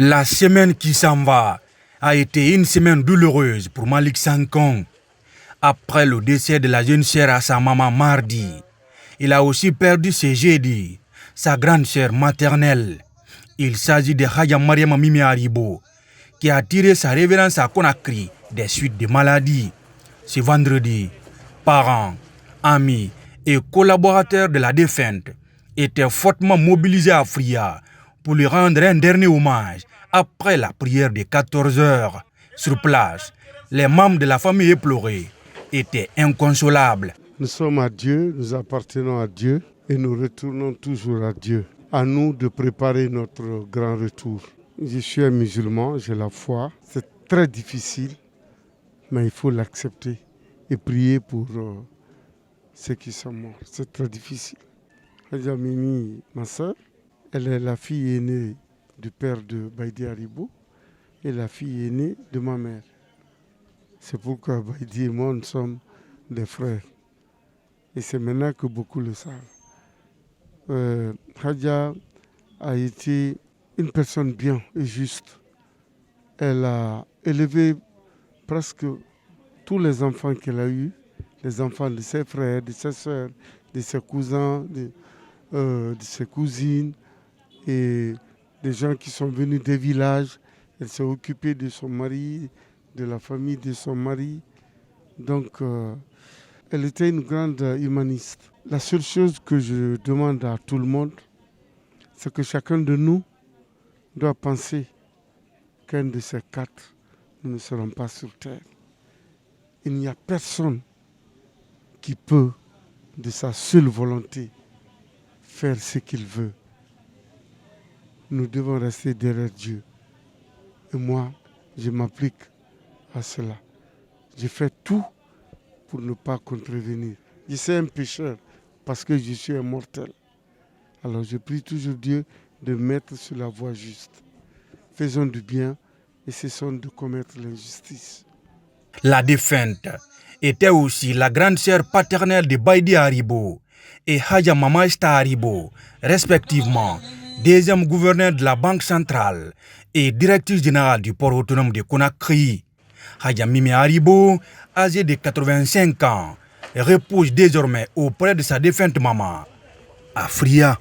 La semaine qui s'en va a été une semaine douloureuse pour Malick Sankong. Après le décès de la jeune sœur à sa maman mardi, il a aussi perdu ce jeudi sa grande sœur maternelle. Il s'agit de Hadja Mariama Mimi Haribo, qui a tiré sa révérence à Conakry des suites de maladie. Ce vendredi, parents, amis et collaborateurs de la défunte étaient fortement mobilisés à Fria pour lui rendre un dernier hommage après la prière de 14 heures. Sur place, les membres de la famille éplorée étaient inconsolables. Nous sommes à Dieu, nous appartenons à Dieu et nous retournons toujours à Dieu. À nous de préparer notre grand retour. Je suis un musulman, j'ai la foi. C'est très difficile, mais il faut l'accepter et prier pour ceux qui sont morts. C'est très difficile. Hadja Mimi, ma soeur, elle est la fille aînée du père de Baïdi Haribo et la fille aînée de ma mère. C'est pourquoi Baïdi et moi, nous sommes des frères. Et c'est maintenant que beaucoup le savent. Hadja a été une personne bien et juste. Elle a élevé presque tous les enfants qu'elle a eus, les enfants de ses frères, de ses soeurs, de ses cousins, de ses cousines et des gens qui sont venus des villages. Elle s'est occupée de son mari, de la famille de son mari. Donc, elle était une grande humaniste. La seule chose que je demande à tout le monde, c'est que chacun de nous doit penser qu'un de ces quatre, nous ne serons pas sur terre. Il n'y a personne qui peut, de sa seule volonté, faire ce qu'il veut. Nous devons rester derrière Dieu. Et moi, je m'applique à cela. Je fais tout pour ne pas contrevenir. Je suis un pécheur parce que je suis un mortel. Alors je prie toujours Dieu de mettre sur la voie juste. Faisons du bien et cessons de commettre l'injustice. La défunte était aussi la grande sœur paternelle de Baïdi Haribo et Hadja Mamaïsta Haribo, respectivement deuxième gouverneur de la Banque centrale et directrice générale du port autonome de Conakry. Hadja Mimi Haribo, âgée de 85 ans, repose désormais auprès de sa défunte maman, à Fria.